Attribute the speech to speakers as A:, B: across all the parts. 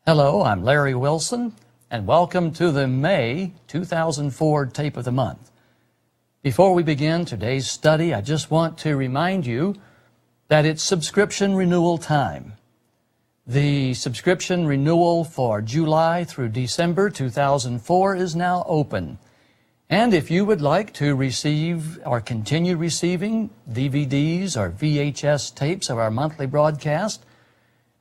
A: Hello, I'm Larry Wilson, and welcome to the May 2004 Tape of the Month. Before we begin today's study, I just want to remind you that it's subscription renewal time. The subscription renewal for July through December 2004 is now open. And if you would like to receive or continue receiving DVDs or VHS tapes of our monthly broadcast,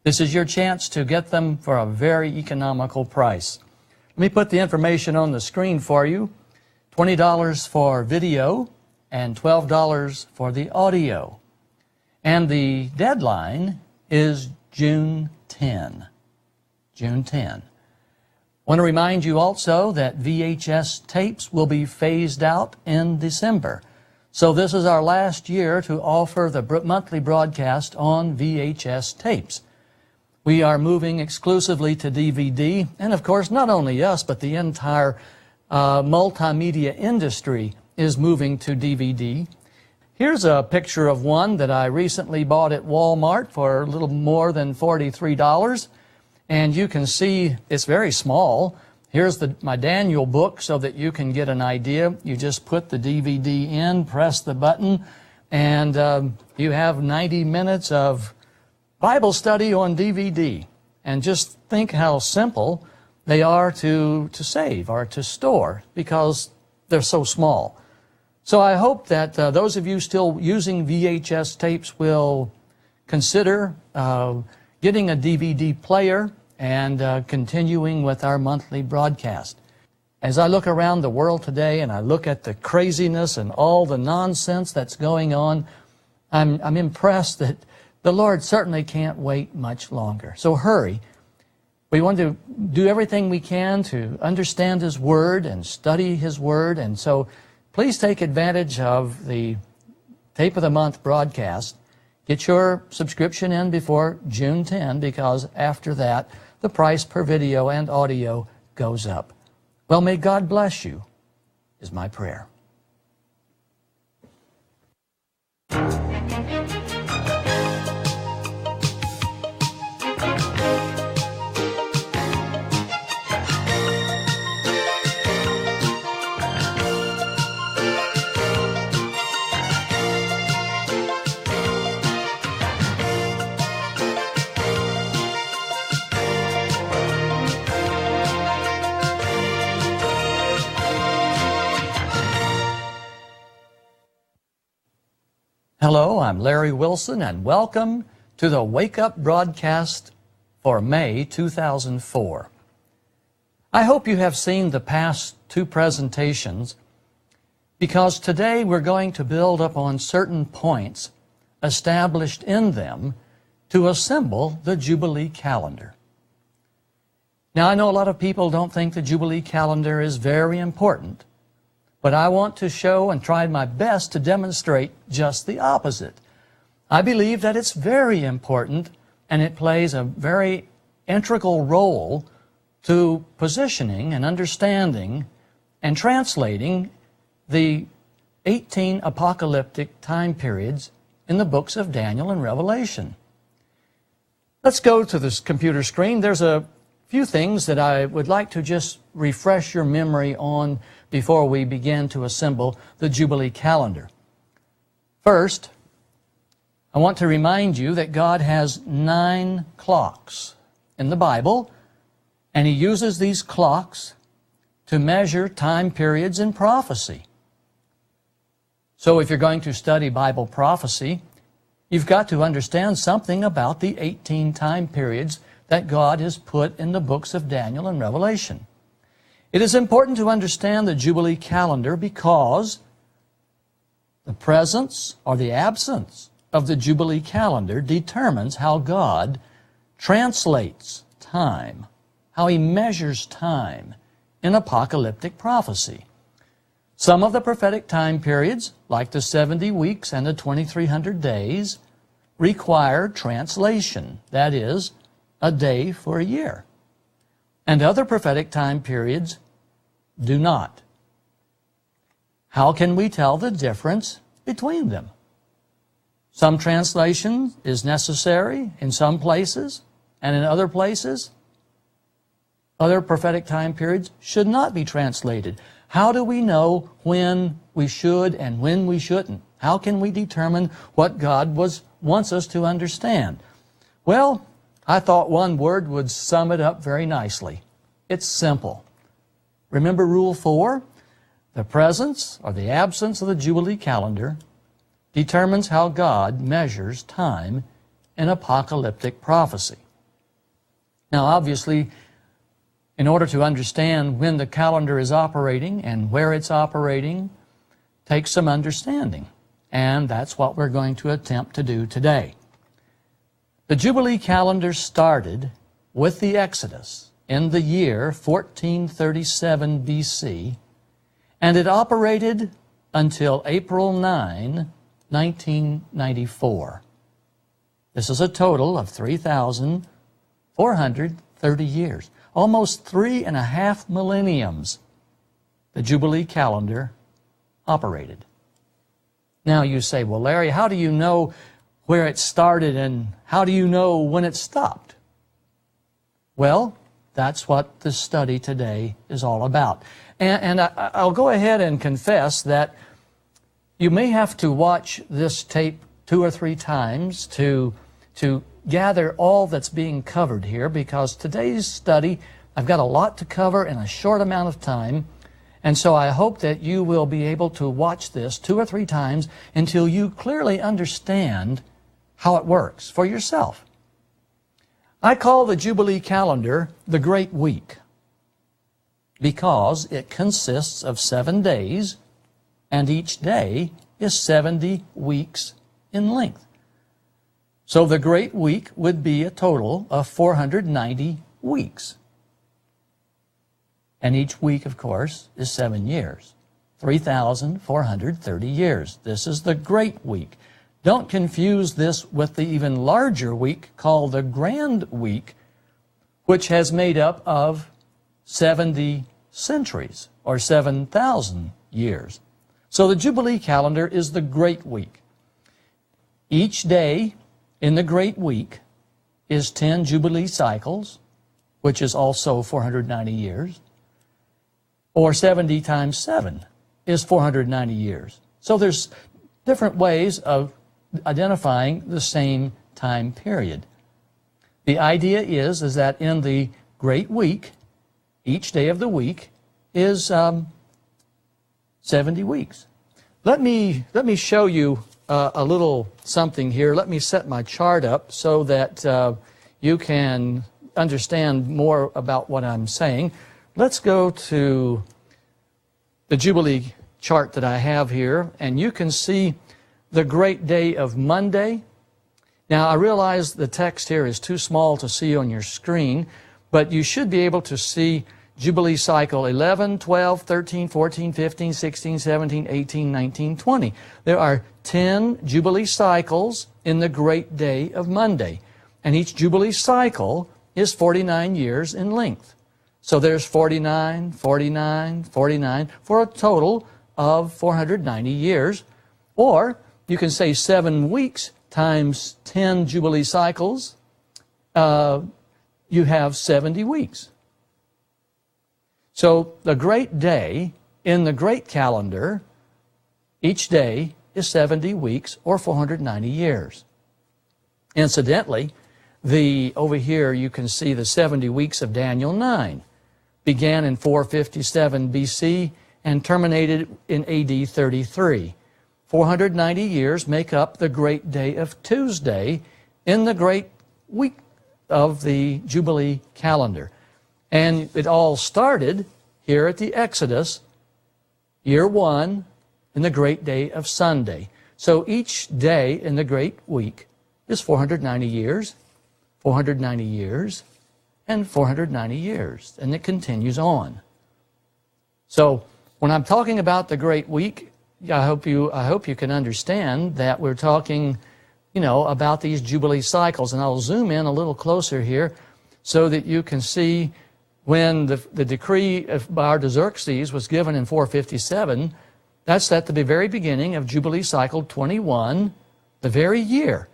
A: this is your chance to get them for a very economical price. Let me put the information on the screen for you. $20 for video and $12 for the audio. And the deadline is June 10. June 10. I want to remind you also that VHS tapes will be phased out in December. So this is our last year to offer the monthly broadcast on VHS tapes. We are moving exclusively to DVD, and of course, not only us, but the entire multimedia industry is moving to DVD. Here's a picture of one that I recently bought at Walmart for a little more than $43, and you can see it's very small. Here's my Daniel book so that you can get an idea. You just put the DVD in, press the button, and you have 90 minutes of Bible study on DVD. And just think how simple they are to save or to store because they're so small. So I hope that those of you still using VHS tapes will consider getting a DVD player and continuing with our monthly broadcast. As I look around the world today and I look at the craziness and all the nonsense that's going on, I'm impressed that the Lord certainly can't wait much longer. So hurry. We want to do everything we can to understand His Word and study His Word. And so please take advantage of the Tape of the Month broadcast. Get your subscription in before June 10 because after that, the price per video and audio goes up. Well, may God bless you, is my prayer. Hello, I'm Larry Wilson, and welcome to the Wake Up broadcast for May 2004. I hope you have seen the past two presentations because today we're going to build up on certain points established in them to assemble the Jubilee Calendar. Now, I know a lot of people don't think the Jubilee Calendar is very important, but I want to show and try my best to demonstrate just the opposite. I believe that it's very important and it plays a very integral role to positioning and understanding and translating the 18 apocalyptic time periods in the books of Daniel and Revelation. Let's go to this computer screen. There's a few things that I would like to just refresh your memory on before we begin to assemble the Jubilee Calendar. First, I want to remind you that God has 9 clocks in the Bible, and He uses these clocks to measure time periods in prophecy. So if you're going to study Bible prophecy, you've got to understand something about the 18 time periods that God has put in the books of Daniel and Revelation. It is important to understand the Jubilee Calendar because the presence or the absence of the Jubilee Calendar determines how God translates time, how He measures time in apocalyptic prophecy. Some of the prophetic time periods, like the 70 weeks and the 2300 days, require translation, that is, a day for a year. And other prophetic time periods do not. How can we tell the difference between them? Some translation is necessary in some places, and in other places, Other prophetic time periods should not be translated. How do we know when we should and when we shouldn't? How can we determine what God wants us to understand? Well, I thought one word would sum it up very nicely. It's simple. Remember Rule 4? The presence or the absence of the Jubilee calendar determines how God measures time in apocalyptic prophecy. Now, obviously, in order to understand when the calendar is operating and where it's operating, takes some understanding. And that's what we're going to attempt to do today. The Jubilee calendar started with the Exodus in the year 1437 BC, and it operated until April 9, 1994. This is a total of 3,430 years, almost 3.5 millenniums the Jubilee calendar operated. Now you say, well, Larry, how do you know where it started and how do you know when it stopped? Well, that's what the study today is all about. And I'll go ahead and confess that you may have to watch this tape 2 or 3 times to gather all that's being covered here, because today's study, I've got a lot to cover in a short amount of time. And so I hope that you will be able to watch this 2 or 3 times until you clearly understand how it works for yourself. I call the Jubilee calendar the Great Week because it consists of 7 days, and each day is 70 weeks in length. So the Great Week would be a total of 490 weeks. And each week, of course, is 7 years, 3,430 years. This is the Great Week. Don't confuse this with the even larger week called the Grand Week, which has made up of 70 centuries, or 7,000 years. So the Jubilee calendar is the Great Week. Each day in the Great Week is 10 Jubilee cycles, which is also 490 years. Or 70 times 7 is 490 years. So there's different ways of identifying the same time period. The idea is that in the Great Week, each day of the week is 70 weeks. Let me show you a little something here. Let me set my chart up so that you can understand more about what I'm saying. Let's go to the Jubilee chart that I have here, and you can see the great day of Monday. Now, I realize the text here is too small to see on your screen, but you should be able to see Jubilee cycle 11, 12, 13, 14, 15, 16, 17, 18, 19, 20. There are 10 Jubilee cycles in the great day of Monday, and each Jubilee cycle is 49 years in length. So there's 49, 49, 49, for a total of 490 years. Or you can say 7 weeks times 10 Jubilee cycles, you have 70 weeks. So the great day in the great calendar, each day is 70 weeks or 490 years. Incidentally, over here you can see the 70 weeks of Daniel 9. Began in 457 BC and terminated in AD 33. 490 years make up the great day of Tuesday in the great week of the Jubilee calendar. And it all started here at the Exodus, year 1, in the great day of Sunday. So each day in the great week is 490 years, 490 years, and 490 years, and it continues on. So when I'm talking about the Great Week, I hope you can understand that we're talking, about these Jubilee cycles, and I'll zoom in a little closer here so that you can see when the decree by Artaxerxes was given in 457. That's at the very beginning of Jubilee cycle 21, the very year,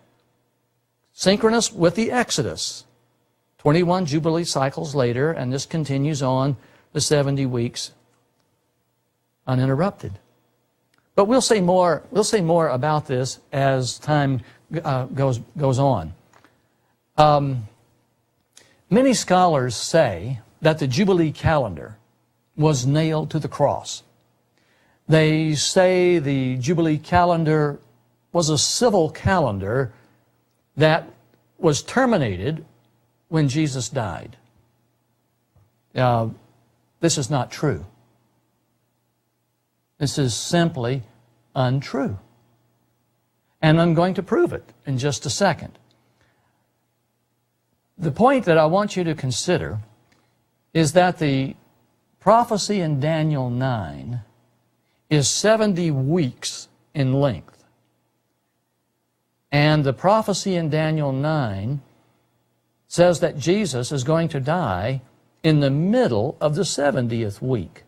A: synchronous with the Exodus. 21 Jubilee cycles later, and this continues on the 70 weeks uninterrupted. But we'll say more about this as time goes on. Many scholars say that the Jubilee calendar was nailed to the cross. They say the Jubilee calendar was a civil calendar that was terminated when Jesus died. This is not true. This is simply untrue. And I'm going to prove it in just a second. The point that I want you to consider is that the prophecy in Daniel 9 is 70 weeks in length. And the prophecy in Daniel 9 says that Jesus is going to die in the middle of the 70th week.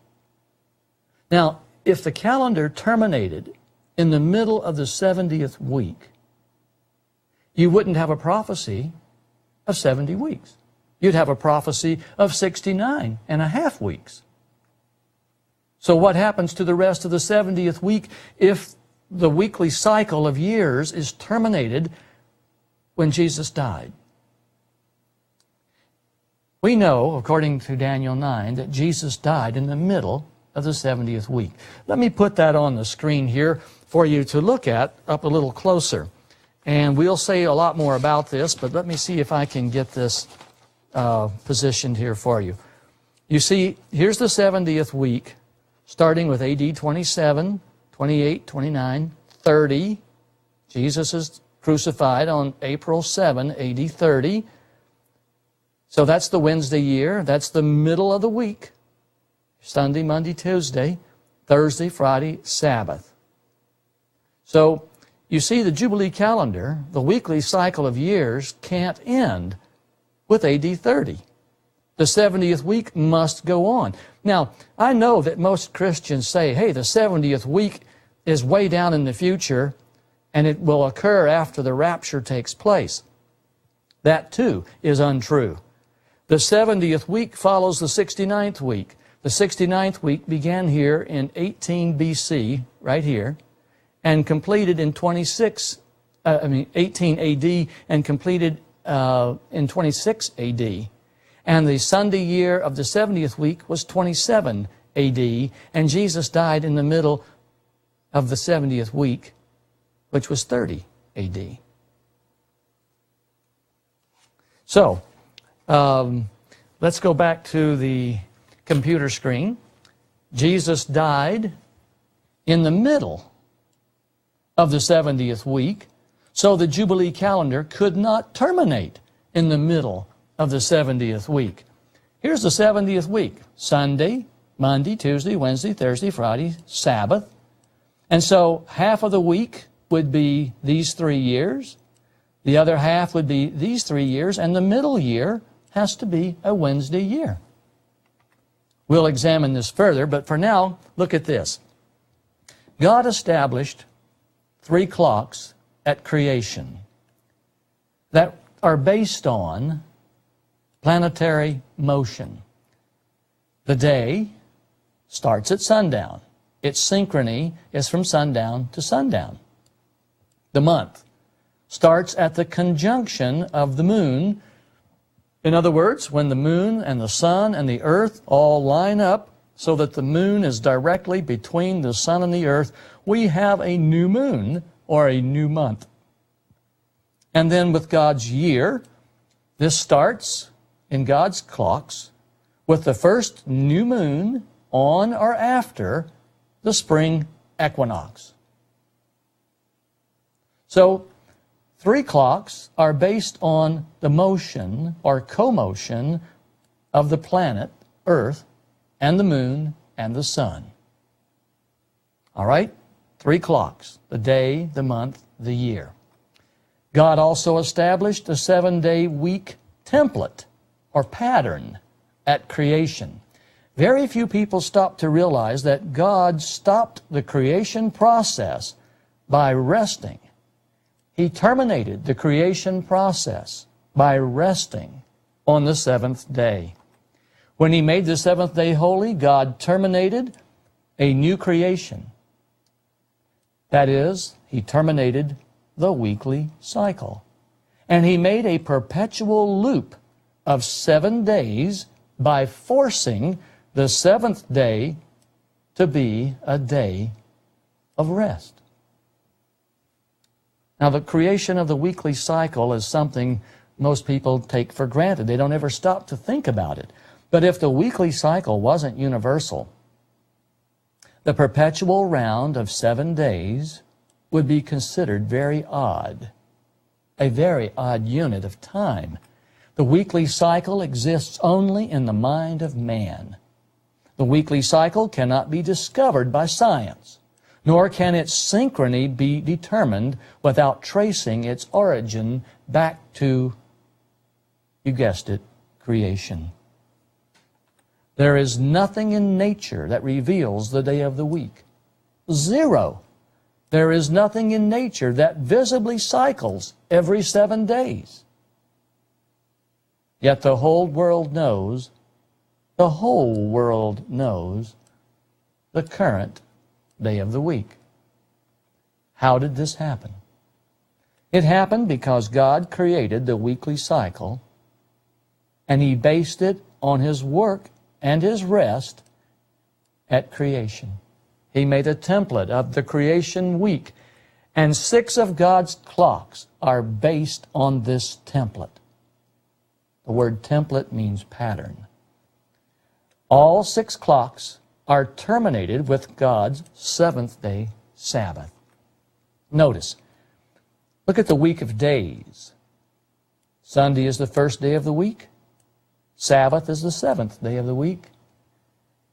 A: Now, if the calendar terminated in the middle of the 70th week, you wouldn't have a prophecy of 70 weeks. You'd have a prophecy of 69 and a half weeks. So what happens to the rest of the 70th week if the weekly cycle of years is terminated when Jesus died? We know, according to Daniel 9, that Jesus died in the middle of the 70th week. Let me put that on the screen here for you to look at up a little closer. And we'll say a lot more about this, but let me see if I can get this positioned here for you. You see, here's the 70th week, starting with AD 27, 28, 29, 30. Jesus is crucified on April 7, AD 30. So that's the Wednesday year. That's the middle of the week. Sunday, Monday, Tuesday, Thursday, Friday, Sabbath. So you see, the Jubilee calendar, the weekly cycle of years, can't end with AD 30. The 70th week must go on. Now, I know that most Christians say, hey, the 70th week is way down in the future, and it will occur after the rapture takes place. That, too, is untrue. The 70th week follows the 69th week. The 69th week began here in 18 BC, right here, and completed in 18 AD, and completed in 26 AD. And the Sunday year of the 70th week was 27 AD, and Jesus died in the middle of the 70th week, which was 30 AD. So, let's go back to the computer screen. Jesus died in the middle of the 70th week, so the Jubilee calendar could not terminate in the middle of the 70th week. Here's the 70th week: Sunday, Monday, Tuesday, Wednesday, Thursday, Friday, Sabbath. And so half of the week would be these 3 years, the other half would be these 3 years, and the middle year has to be a Wednesday year. We'll examine this further, but for now, look at this. God established 3 clocks at creation that are based on planetary motion. The day starts at sundown. Its synchrony is from sundown to sundown. The month starts at the conjunction of the moon. In other words, when the moon and the sun and the earth all line up so that the moon is directly between the sun and the earth, we have a new moon or a new month. And then with God's year, this starts in God's clocks with the first new moon on or after the spring equinox. So 3 clocks are based on the motion or commotion of the planet Earth and the moon and the sun. All right? 3 clocks: the day, the month, the year. God also established a 7-day week template or pattern at creation. Very few people stop to realize that God stopped the creation process by resting. He terminated the creation process by resting on the seventh day. When He made the seventh day holy, God terminated a new creation. That is, He terminated the weekly cycle. And He made a perpetual loop of 7 days by forcing the seventh day to be a day of rest. Now, the creation of the weekly cycle is something most people take for granted. They don't ever stop to think about it. But if the weekly cycle wasn't universal, the perpetual round of 7 days would be considered very odd, a very odd unit of time. The weekly cycle exists only in the mind of man. The weekly cycle cannot be discovered by science, nor can its synchrony be determined without tracing its origin back to, you guessed it, creation. There is nothing in nature that reveals the day of the week. Zero. There is nothing in nature that visibly cycles every 7 days. Yet the whole world knows the current day of the week. How did this happen? It happened because God created the weekly cycle, and He based it on His work and His rest at creation. He made a template of the creation week, and 6 of God's clocks are based on this template. The word template means pattern. All 6 clocks are terminated with God's seventh-day Sabbath. Notice, look at the week of days. Sunday is the first day of the week. Sabbath is the 7th day of the week.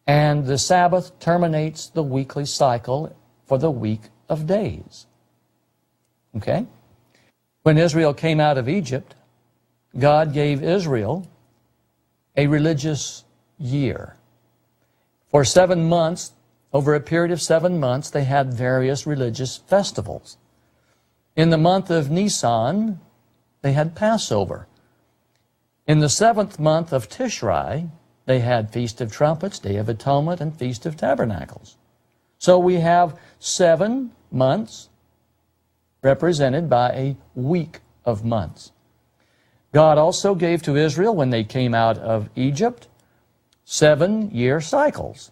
A: And the Sabbath terminates the weekly cycle for the week of days. Okay? When Israel came out of Egypt, God gave Israel a religious year. For 7 months, over a period of 7 months, they had various religious festivals. In the month of Nisan, they had Passover. In the 7th month of Tishrei, they had Feast of Trumpets, Day of Atonement, and Feast of Tabernacles. So we have 7 months represented by a week of months. God also gave to Israel, when they came out of Egypt, 7-year cycles,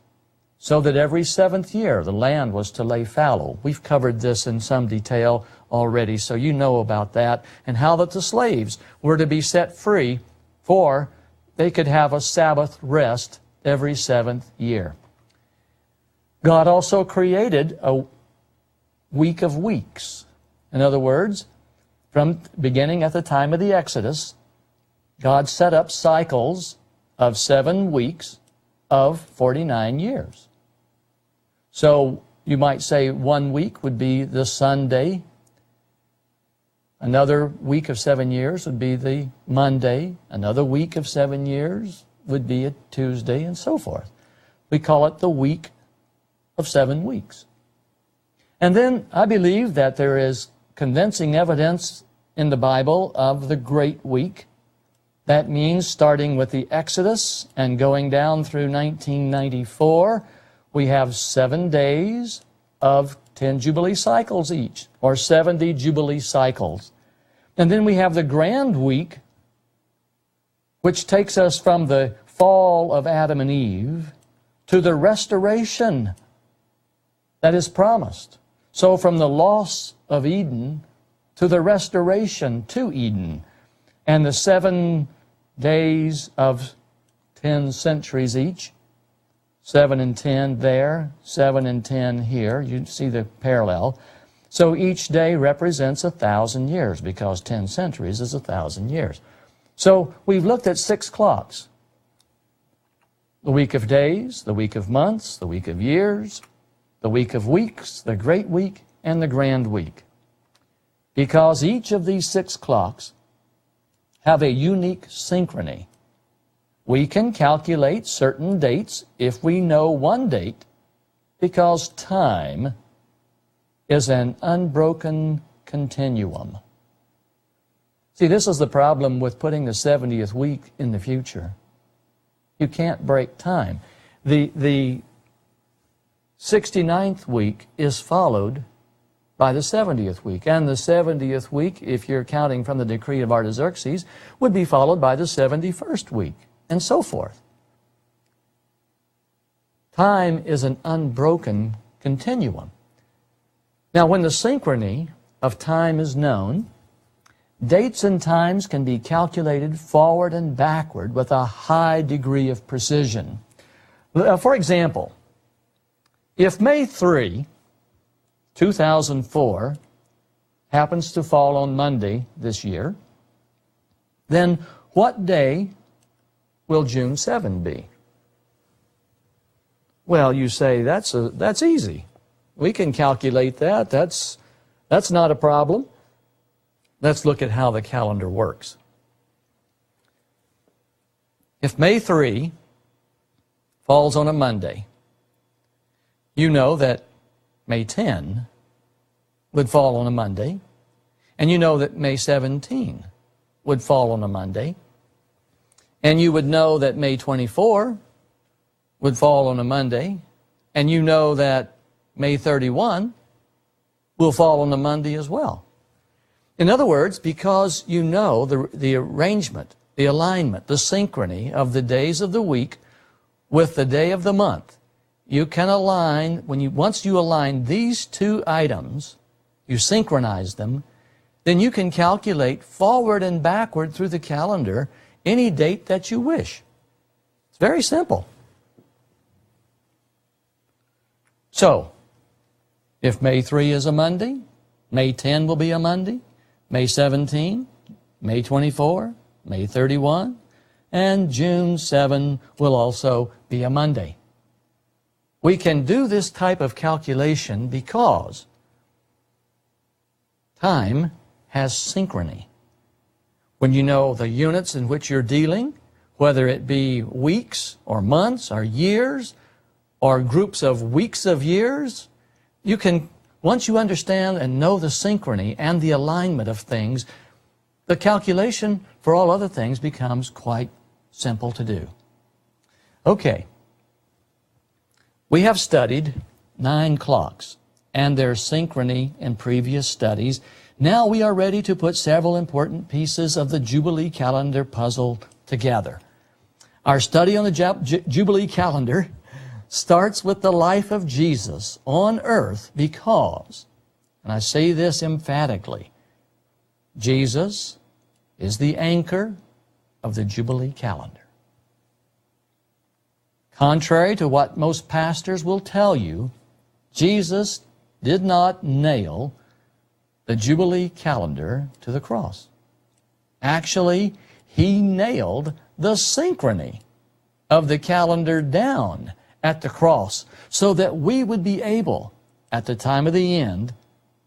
A: so that every 7th year the land was to lay fallow. We've covered this in some detail already, so you know about that, and how that the slaves were to be set free, for they could have a Sabbath rest every 7th year. God also created a week of weeks. In other words, from beginning at the time of the Exodus, God set up cycles of 7 weeks of 49 years. So you might say 1 week would be the Sunday. Another week of 7 years would be the Monday. Another week of 7 years would be a Tuesday, and so forth. We call it the week of 7 weeks. And then I believe that there is convincing evidence in the Bible of the Great Week. That means starting with the Exodus and going down through 1994, we have 7 days of 10 Jubilee cycles each, or 70 Jubilee cycles. And then we have the Grand Week, which takes us from the fall of Adam and Eve to the restoration that is promised. So from the loss of Eden to the restoration to Eden, and the 7 days of 10 centuries each, 7 and 10 there, 7 and 10 here. You see the parallel. So each day represents 1,000 years, because 10 centuries is 1,000 years. So we've looked at 6 clocks. The week of days, the week of months, the week of years, the week of weeks, the Great Week, and the Grand Week. Because each of these 6 clocks have a unique synchrony. We can calculate certain dates if we know one date, because time is an unbroken continuum. See, this is the problem with putting the 70th week in the future. You can't break time. The 69th week is followed by the 70th week. And the 70th week, if you're counting from the decree of Artaxerxes, would be followed by the 71st week, and so forth. Time is an unbroken continuum. Now, when the synchrony of time is known, dates and times can be calculated forward and backward with a high degree of precision. For example, if May 3, 2004 happens to fall on Monday this year, then what day will June 7 be? Well, you say, that's easy. We can calculate that. That's not a problem. Let's look at how the calendar works. If May 3 falls on a Monday, you know that May 10 would fall on a Monday, and you know that May 17 would fall on a Monday, and you would know that May 24 would fall on a Monday, and you know that May 31 will fall on a Monday as well. In other words, because you know the arrangement, the alignment, the synchrony of the days of the week with the day of the month, you can align, once you align these two items, you synchronize them, then you can calculate forward and backward through the calendar any date that you wish. It's very simple. So, if May 3 is a Monday, May 10 will be a Monday, May 17, May 24, May 31, and June 7 will also be a Monday. We can do this type of calculation because time has synchrony. When you know the units in which you're dealing, whether it be weeks or months or years or groups of weeks of years, you can, once you understand and know the synchrony and the alignment of things, the calculation for all other things becomes quite simple to do. Okay. We have studied 9 clocks and their synchrony in previous studies. Now we are ready to put several important pieces of the Jubilee Calendar puzzle together. Our study on the Jubilee Calendar starts with the life of Jesus on earth because, and I say this emphatically, Jesus is the anchor of the Jubilee Calendar. Contrary to what most pastors will tell you, Jesus did not nail the Jubilee Calendar to the cross. Actually, He nailed the synchrony of the calendar down at the cross so that we would be able, at the time of the end,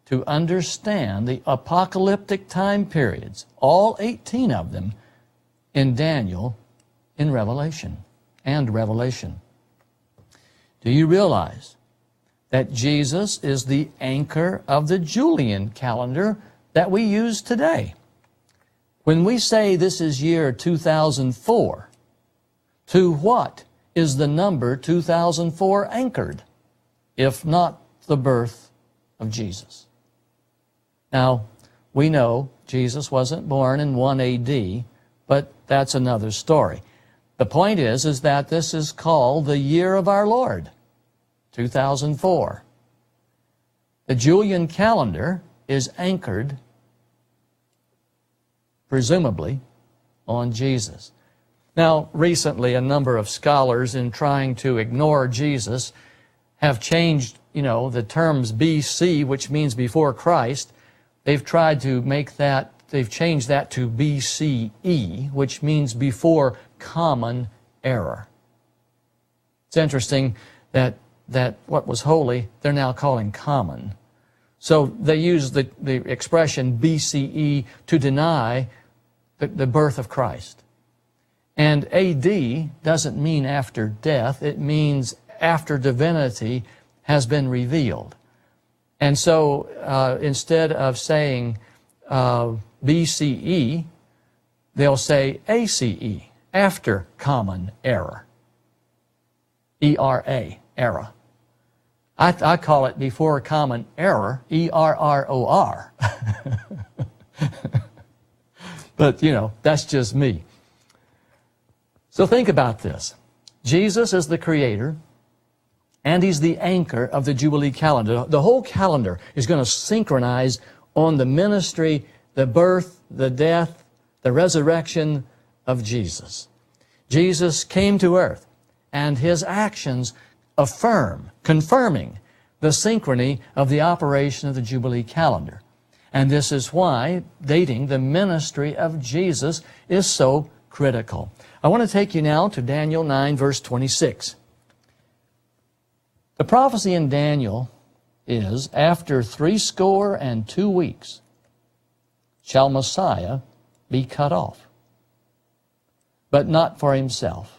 A: to understand the apocalyptic time periods, all 18 of them, in Daniel, in Revelation. Do you realize that Jesus is the anchor of the Julian calendar that we use today? When we say this is year 2004, to what is the number 2004 anchored, if not the birth of Jesus? Now, we know Jesus wasn't born in 1 AD, but that's another story. The point is that this is called the year of our Lord, 2004. The Julian calendar is anchored, presumably, on Jesus. Now, recently, a number of scholars, in trying to ignore Jesus, have changed, the terms BC, which means before Christ. They've tried to make that, they've changed that to BCE, which means before Common Era. It's interesting that what was holy, they're now calling common. So they use the expression BCE to deny the birth of Christ. And AD doesn't mean after death, it means after divinity has been revealed. And so instead of saying 1 BCE, they'll say ACE, after common era. ERA, era. I call it before common error, ERROR. But, you know, that's just me. So think about this. Jesus is the creator, and He's the anchor of the Jubilee calendar. The whole calendar is going to synchronize on the ministry, the birth, the death, the resurrection of Jesus. Jesus came to earth, and His actions confirming the synchrony of the operation of the Jubilee calendar. And this is why dating the ministry of Jesus is so critical. I want to take you now to Daniel 9, verse 26. The prophecy in Daniel is, after 62 weeks shall Messiah be cut off, but not for Himself.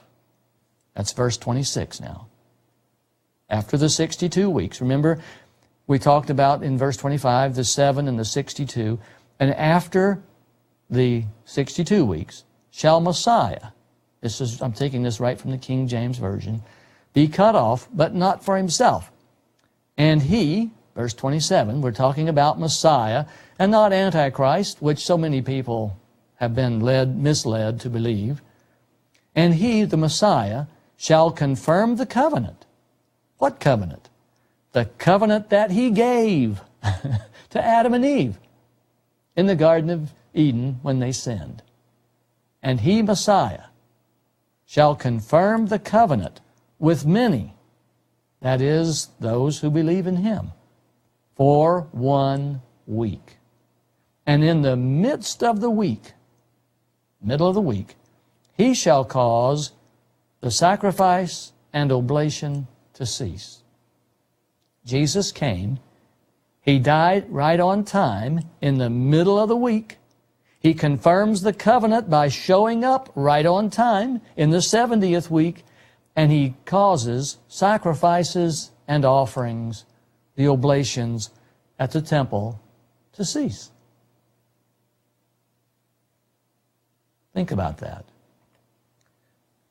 A: That's verse 26 now. After the 62 weeks, remember we talked about in verse 25 the 7 and the 62, and after the 62 weeks shall Messiah, I'm taking this right from the King James Version, be cut off, but not for Himself. And He, verse 27, we're talking about Messiah and not Antichrist, which so many people have been misled to believe. And He, the Messiah, shall confirm the covenant. What covenant? The covenant that He gave to Adam and Eve in the Garden of Eden when they sinned. And He, Messiah, shall confirm the covenant with many, that is, those who believe in Him, for 1 week. And in the midst of the week, middle of the week, He shall cause the sacrifice and oblation to cease. Jesus came. He died right on time in the middle of the week. He confirms the covenant by showing up right on time in the 70th week, and He causes sacrifices and offerings, the oblations at the temple, to cease. Think about that.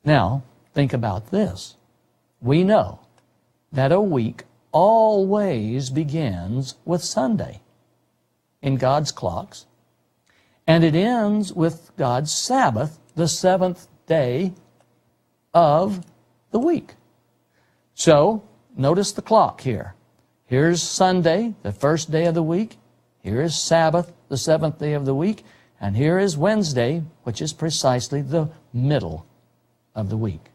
A: Now, think about this. We know that a week always begins with Sunday in God's clocks, and it ends with God's Sabbath, the 7th day of the week. So, notice the clock here. Here's Sunday, the first day of the week. Here is Sabbath, the 7th day of the week. And here is Wednesday, which is precisely the middle of the week.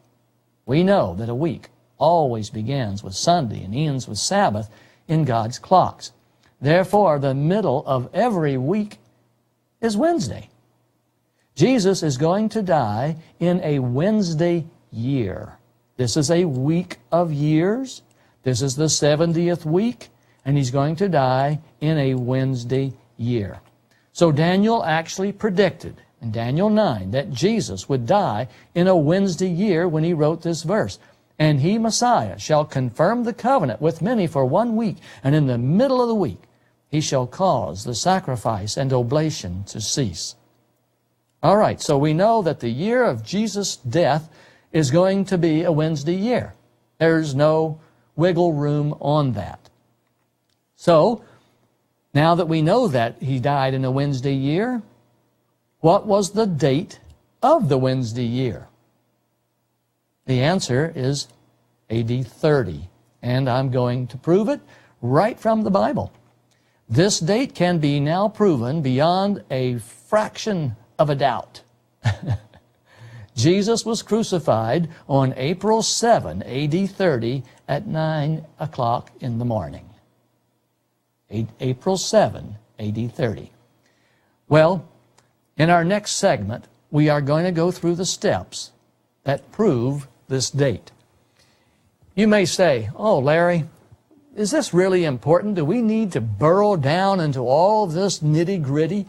A: We know that a week always begins with Sunday and ends with Sabbath in God's clocks. Therefore, the middle of every week is Wednesday. Jesus is going to die in a Wednesday year. This is a week of years. This is the 70th week, and He's going to die in a Wednesday year. So Daniel actually predicted in Daniel 9 that Jesus would die in a Wednesday year when he wrote this verse. And He, Messiah, shall confirm the covenant with many for 1 week, and in the middle of the week He shall cause the sacrifice and oblation to cease. All right, so we know that the year of Jesus' death is going to be a Wednesday year. There's no wiggle room on that. So, now that we know that He died in a Wednesday year, what was the date of the Wednesday year? The answer is AD 30, and I'm going to prove it right from the Bible. This date can be now proven beyond a fraction of a doubt. Jesus was crucified on April 7, AD 30, at 9 o'clock in the morning. April 7, AD 30. Well, in our next segment, we are going to go through the steps that prove this date. You may say, "Oh, Larry, is this really important? Do we need to burrow down into all this nitty-gritty?"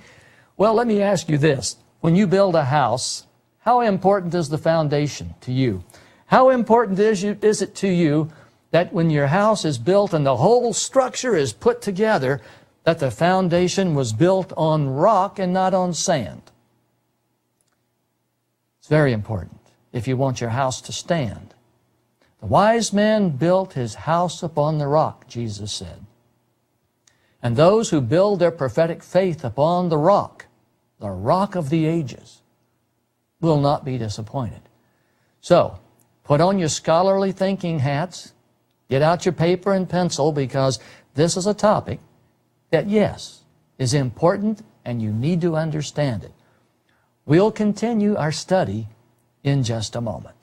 A: Well, let me ask you this. When you build a house, how important is the foundation to you? How important is it to you that when your house is built and the whole structure is put together, that the foundation was built on rock and not on sand. It's very important if you want your house to stand. The wise man built his house upon the rock, Jesus said. And those who build their prophetic faith upon the rock of the ages, will not be disappointed. So, put on your scholarly thinking hats, get out your paper and pencil, because this is a topic that, yes, is important and you need to understand it. We'll continue our study in just a moment.